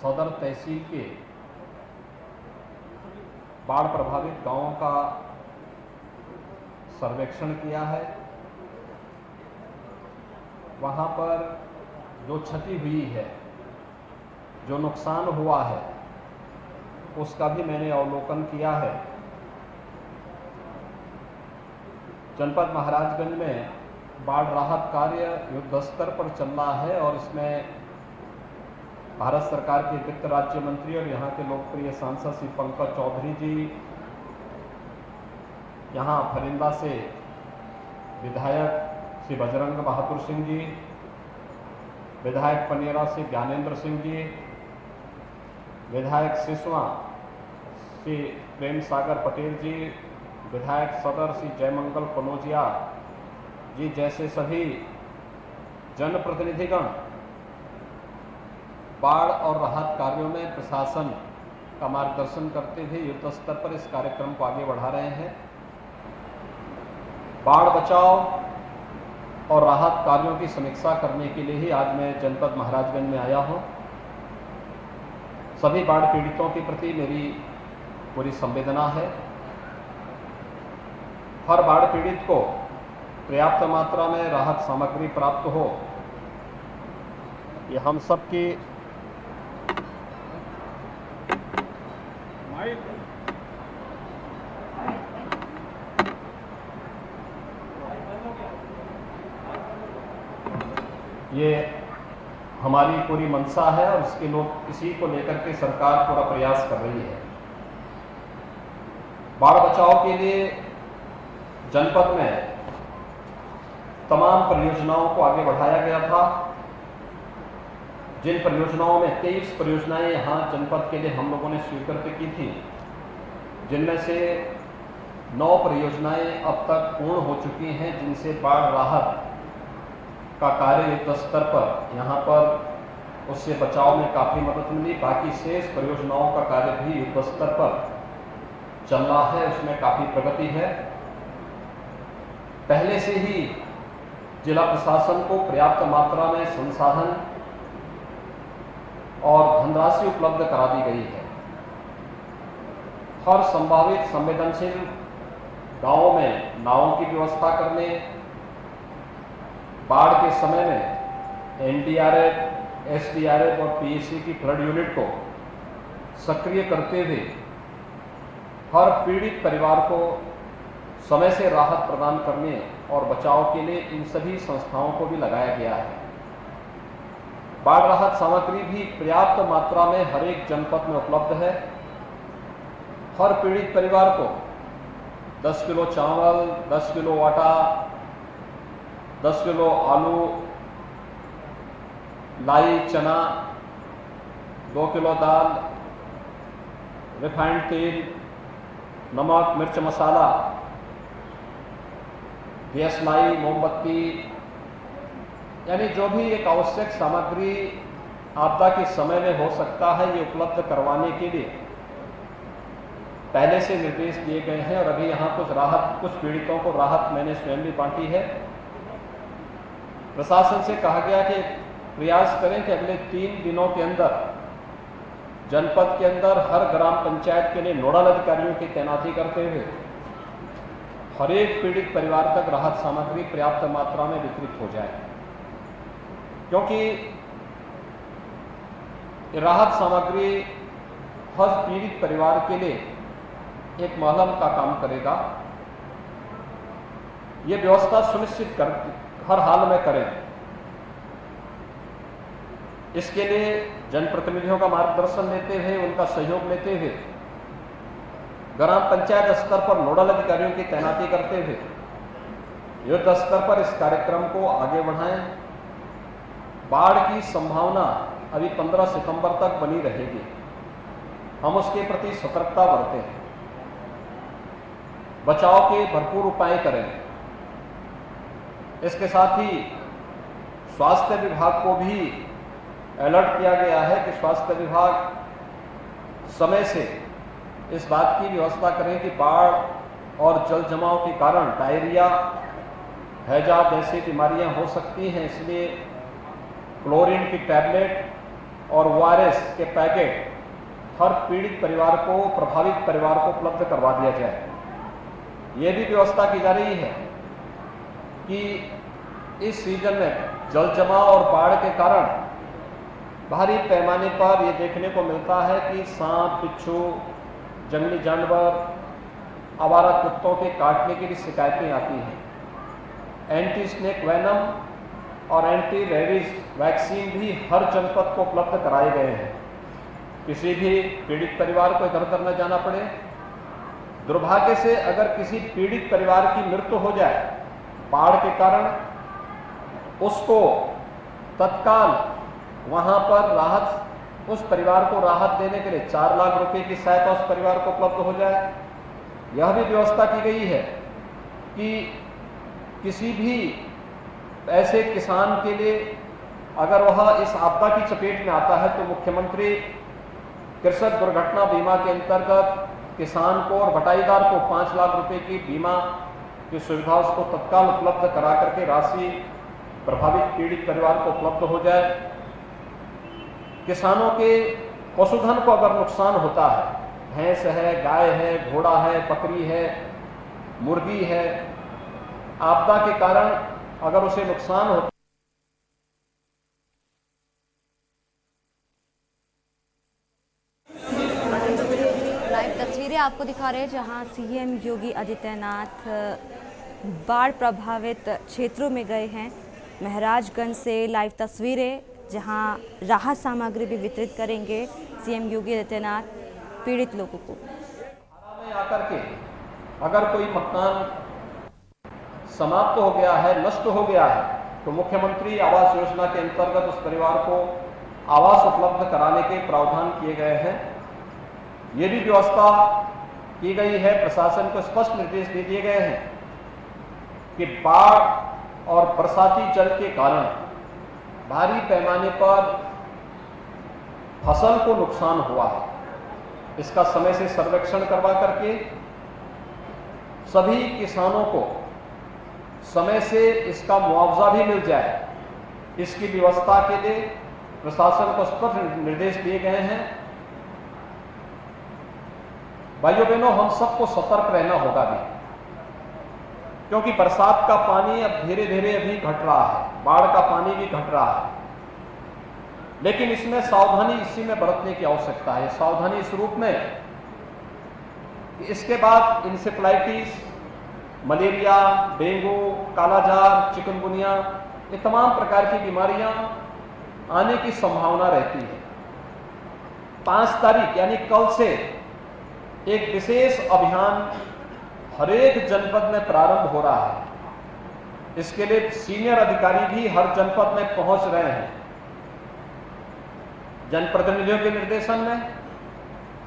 सदर तहसील के बाढ़ प्रभावित गांवों का सर्वेक्षण किया है। वहां पर जो क्षति हुई है, जो नुकसान हुआ है, उसका भी मैंने अवलोकन किया है। जनपद महाराजगंज में बाढ़ राहत कार्य युद्ध स्तर पर चल रहा है और इसमें भारत सरकार के वित्त राज्य मंत्री और यहाँ के लोकप्रिय सांसद श्री पंकज चौधरी जी, यहाँ फरिंदा से विधायक श्री बजरंग बहादुर सिंह जी, विधायक पनेरा से ज्ञानेंद्र सिंह जी, विधायक सिसवा श्री प्रेम सागर पटेल जी, विधायक सदर श्री जयमंगल कनौजिया जी जैसे सभी जनप्रतिनिधिगण बाढ़ और राहत कार्यों में प्रशासन का मार्गदर्शन करते हुए युद्ध स्तर पर इस कार्यक्रम को आगे बढ़ा रहे हैं। बाढ़ बचाव और राहत कार्यों की समीक्षा करने के लिए ही आज मैं जनपद महाराजगंज में आया हूं। सभी बाढ़ पीड़ितों के प्रति मेरी पूरी संवेदना है। हर बाढ़ पीड़ित को पर्याप्त मात्रा में राहत सामग्री प्राप्त हो, ये हम सबकी ये हमारी पूरी मंशा है और इसी को लेकर के सरकार पूरा प्रयास कर रही है। बाढ़ बचाव के लिए जनपद में तमाम परियोजनाओं को आगे बढ़ाया गया था। जिन परियोजनाओं में 23 परियोजनाएं यहाँ जनपद के लिए हम लोगों ने स्वीकृत की थी, जिनमें से 9 परियोजनाएं अब तक पूर्ण हो चुकी हैं, जिनसे बाढ़ राहत का कार्य युद्ध स्तर पर यहाँ पर उससे बचाव में काफ़ी मदद मिली। बाकी शेष परियोजनाओं का कार्य भी युद्ध स्तर पर चल रहा है, उसमें काफ़ी प्रगति है। पहले से ही जिला प्रशासन को पर्याप्त मात्रा में संसाधन और धनराशि उपलब्ध करा दी गई है। हर संभावित संवेदनशील गांवों में नावों की व्यवस्था करने, बाढ़ के समय में एनडीआरएफ, एसडीआरएफ और पीएसी की फ्लड यूनिट को सक्रिय करते हुए हर पीड़ित परिवार को समय से राहत प्रदान करने और बचाव के लिए इन सभी संस्थाओं को भी लगाया गया है। बाढ़ राहत सामग्री भी पर्याप्त मात्रा में हर एक जनपद में उपलब्ध है। हर पीड़ित परिवार को 10 किलो चावल, 10 किलो आटा, 10 किलो आलू, लाई चना, 2 किलो दाल, रिफाइंड तेल, नमक, मिर्च मसाला, गैस लाई, मोमबत्ती, यानी जो भी एक आवश्यक सामग्री आपदा के समय में हो सकता है, ये उपलब्ध करवाने के लिए पहले से निर्देश दिए गए हैं। और अभी यहाँ कुछ पीड़ितों को राहत मैंने स्वयं भी बांटी है। प्रशासन से कहा गया कि प्रयास करें कि अगले 3 दिनों के अंदर जनपद के अंदर हर ग्राम पंचायत के लिए नोडल अधिकारियों की तैनाती करते हुए हर एक पीड़ित परिवार तक राहत सामग्री पर्याप्त मात्रा में वितरित हो जाए, क्योंकि राहत सामग्री हर पीड़ित परिवार के लिए एक मलहम का काम करेगा। ये व्यवस्था सुनिश्चित कर हर हाल में करें। इसके लिए जनप्रतिनिधियों का मार्गदर्शन लेते हुए, उनका सहयोग लेते हुए ग्राम पंचायत स्तर पर नोडल अधिकारियों की तैनाती करते हुए युद्ध स्तर पर इस कार्यक्रम को आगे बढ़ाएं। बाढ़ की संभावना अभी 15 सितंबर तक बनी रहेगी। हम उसके प्रति सतर्कता बरतें, बचाव के भरपूर उपाय करें। इसके साथ ही स्वास्थ्य विभाग को भी अलर्ट किया गया है कि स्वास्थ्य विभाग समय से इस बात की व्यवस्था करें कि बाढ़ और जल जमाव के कारण डायरिया, हैजा जैसी बीमारियां हो सकती हैं, इसलिए क्लोरीन की टैबलेट और ORS के पैकेट हर पीड़ित परिवार को, प्रभावित परिवार को उपलब्ध करवा दिया जाए। ये भी व्यवस्था की जा रही है कि इस सीजन में जल जमाव और बाढ़ के कारण भारी पैमाने पर ये देखने को मिलता है कि सांप, बिच्छू, जंगली जानवर, आवारा कुत्तों के काटने की भी शिकायतें आती हैं। एंटी स्नेक वेनम और एंटी रेबीज वैक्सीन भी हर जनपद को उपलब्ध कराए गए हैं। किसी भी पीड़ित परिवार को इधर उधर न जाना पड़े। दुर्भाग्य से अगर किसी पीड़ित परिवार की मृत्यु हो जाए बाढ़ के कारण, उसको तत्काल वहां पर राहत, उस परिवार को राहत देने के लिए 4 लाख रुपए की सहायता उस परिवार को उपलब्ध हो जाए। यह भी व्यवस्था की गई है कि किसी भी ऐसे किसान के लिए अगर वह इस आपदा की चपेट में आता है तो मुख्यमंत्री कृषक दुर्घटना बीमा के अंतर्गत किसान को और बटाईदार को 5 लाख रुपए की बीमा की सुविधा उसको तत्काल उपलब्ध करा करके राशि प्रभावित पीड़ित परिवार को उपलब्ध हो जाए। किसानों के पशुधन को अगर नुकसान होता है, भैंस है, गाय है, घोड़ा है, बकरी है, मुर्गी है, आपदा के कारण अगर उसे नुकसान होता तस्वीरें आपको दिखा रहे हैं जहां सीएम योगी आदित्यनाथ बाढ़ प्रभावित क्षेत्रों में गए हैं। महाराजगंज से लाइव तस्वीरें जहां राहत सामग्री भी वितरित करेंगे सीएम योगी आदित्यनाथ पीड़ित लोगों को। में आकर के अगर कोई मकान समाप्त हो गया है, नष्ट हो गया है, तो मुख्यमंत्री आवास योजना के अंतर्गत उस परिवार को आवास उपलब्ध कराने के प्रावधान किए गए हैं। ये भी व्यवस्था की गई है, प्रशासन को स्पष्ट निर्देश दे दिए गए हैं कि बाढ़ और बरसाती जल के कारण भारी पैमाने पर फसल को नुकसान हुआ है, इसका समय से सर्वेक्षण करवा करके सभी किसानों को समय से इसका मुआवजा भी मिल जाए, इसकी व्यवस्था के लिए प्रशासन को स्पष्ट निर्देश दिए गए हैं। भाइयों बहनों, हम सबको सतर्क रहना होगा भी, क्योंकि बरसात का पानी अब धीरे धीरे अभी घट रहा है, बाढ़ का पानी भी घट रहा है, लेकिन इसमें सावधानी इसी में बरतने की आवश्यकता है। सावधानी इस रूप में कि इसके बाद इंसेफ्लाइटिस, मलेरिया, डेंगू, कालाजार, चिकनगुनिया, ये तमाम प्रकार की बीमारियां आने की संभावना रहती है। 5 तारीख यानी कल से एक विशेष अभियान हरेक जनपद में प्रारंभ हो रहा है। इसके लिए सीनियर अधिकारी भी हर जनपद में पहुंच रहे हैं। जनप्रतिनिधियों के निर्देशन में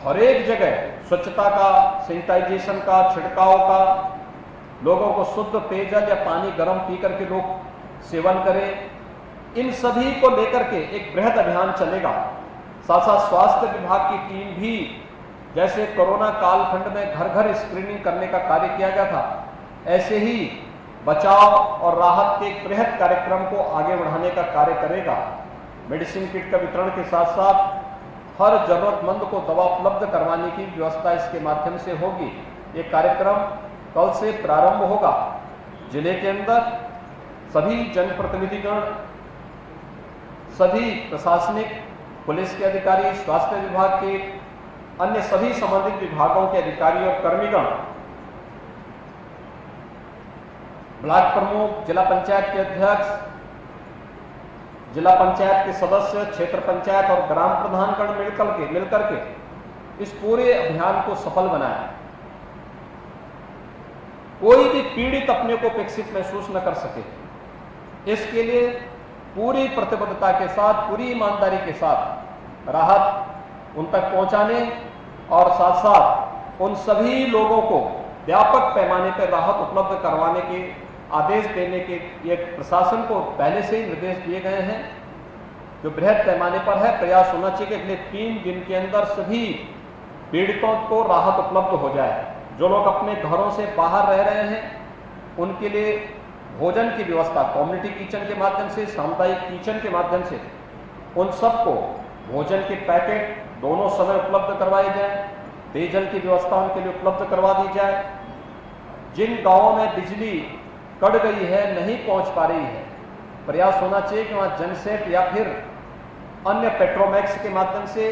हरेक जगह स्वच्छता का, सैनिटाइजेशन का, छिड़काव का, लोगों को शुद्ध पेयजल या पानी गर्म पी करके लोग सेवन करें, इन सभी को लेकर के एक बृहद अभियान चलेगा। साथ साथ स्वास्थ्य विभाग की टीम भी, जैसे कोरोना कालखंड में घर घर स्क्रीनिंग करने का कार्य किया गया था, ऐसे ही बचाव और राहत के एक बृहद कार्यक्रम को आगे बढ़ाने का कार्य करेगा। मेडिसिन किट का वितरण के साथ साथ हर जरूरतमंद को दवा उपलब्ध करवाने की व्यवस्था इसके माध्यम से होगी। ये कार्यक्रम कल से प्रारंभ होगा। जिले के अंदर सभी जनप्रतिनिधिगण, सभी प्रशासनिक, पुलिस के अधिकारी, स्वास्थ्य विभाग के अन्य सभी संबंधित विभागों के अधिकारी और कर्मीगण, ब्लॉक प्रमुख, जिला पंचायत के अध्यक्ष, जिला पंचायत के सदस्य, क्षेत्र पंचायत और ग्राम प्रधानगण मिलकर के इस पूरे अभियान को सफल बनाएं। कोई भी पीड़ित अपने को उपेक्षित महसूस न कर सके, इसके लिए पूरी प्रतिबद्धता के साथ, पूरी ईमानदारी के साथ राहत उन तक पहुंचाने और साथ साथ उन सभी लोगों को व्यापक पैमाने पर राहत उपलब्ध करवाने के आदेश देने के ये प्रशासन को पहले से ही निर्देश दिए गए हैं, जो बृहद पैमाने पर है। प्रयास होना चाहिए कि अगले 3 दिन के अंदर सभी पीड़ितों को राहत उपलब्ध हो जाए। जो लोग अपने घरों से बाहर रह रहे हैं उनके लिए भोजन की व्यवस्था कम्युनिटी किचन के माध्यम से, सामुदायिक किचन के माध्यम से उन सबको भोजन के पैकेट दोनों समय उपलब्ध करवाए जाए, पेयजल की व्यवस्था उनके लिए उपलब्ध करवा दी जाए। जिन गांवों में बिजली कट गई है, नहीं पहुंच पा रही है, प्रयास होना चाहिए कि वहां जनसेट या फिर अन्य पेट्रोमैक्स के माध्यम से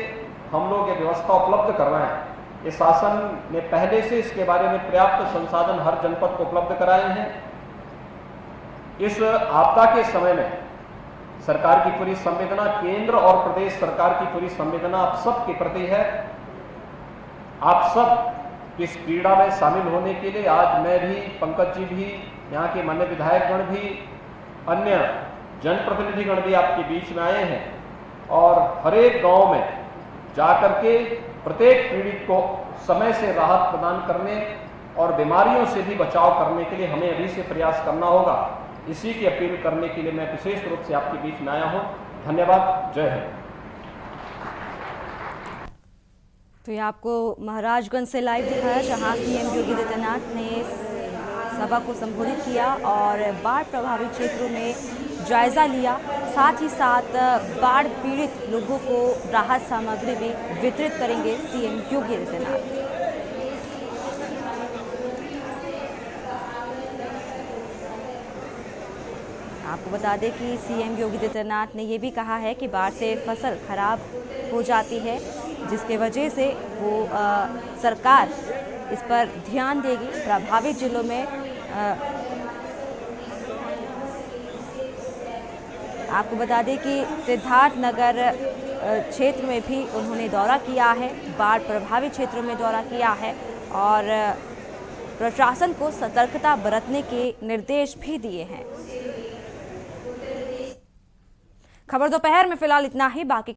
हम लोग ये व्यवस्था उपलब्ध करवाएं। ये शासन ने पहले से इसके बारे में पर्याप्त संसाधन हर जनपद को उपलब्ध कराए हैं। इस आपदा के समय में सरकार की पूरी संवेदना, केंद्र और प्रदेश सरकार की पूरी संवेदना आप सब के प्रति है। आप सब इस पीड़ा में शामिल होने के लिए आज मैं भी, पंकज जी भी, यहाँ के मान्य विधायकगण भी, अन्य जनप्रतिनिधिगण भी आपके बीच में आए हैं और हर एक गांव में जाकर के प्रत्येक पीड़ित को समय से राहत प्रदान करने और बीमारियों से भी बचाव करने के लिए हमें अभी से प्रयास करना होगा। इसी की अपील करने के लिए मैं विशेष रूप से आपके बीच में आया हूं। धन्यवाद। जय हिंद। तो ये आपको महाराजगंज से लाइव दिखाया, जहां सीएम योगी आदित्यनाथ ने सभा को संबोधित किया और बाढ़ प्रभावित क्षेत्रों में जायजा लिया। साथ ही साथ बाढ़ पीड़ित लोगों को राहत सामग्री भी वितरित करेंगे सीएम योगी आदित्यनाथ। आपको बता दें कि सीएम योगी आदित्यनाथ ने यह भी कहा है कि बाढ़ से फसल खराब हो जाती है, जिसके वजह से वो सरकार इस पर ध्यान देगी। प्रभावित जिलों में आपको बता दें कि सिद्धार्थनगर क्षेत्र में भी उन्होंने दौरा किया है, बाढ़ प्रभावित क्षेत्रों में दौरा किया है और प्रशासन को सतर्कता बरतने के निर्देश भी दिए हैं। खबर दोपहर में फिलहाल इतना ही। बाकी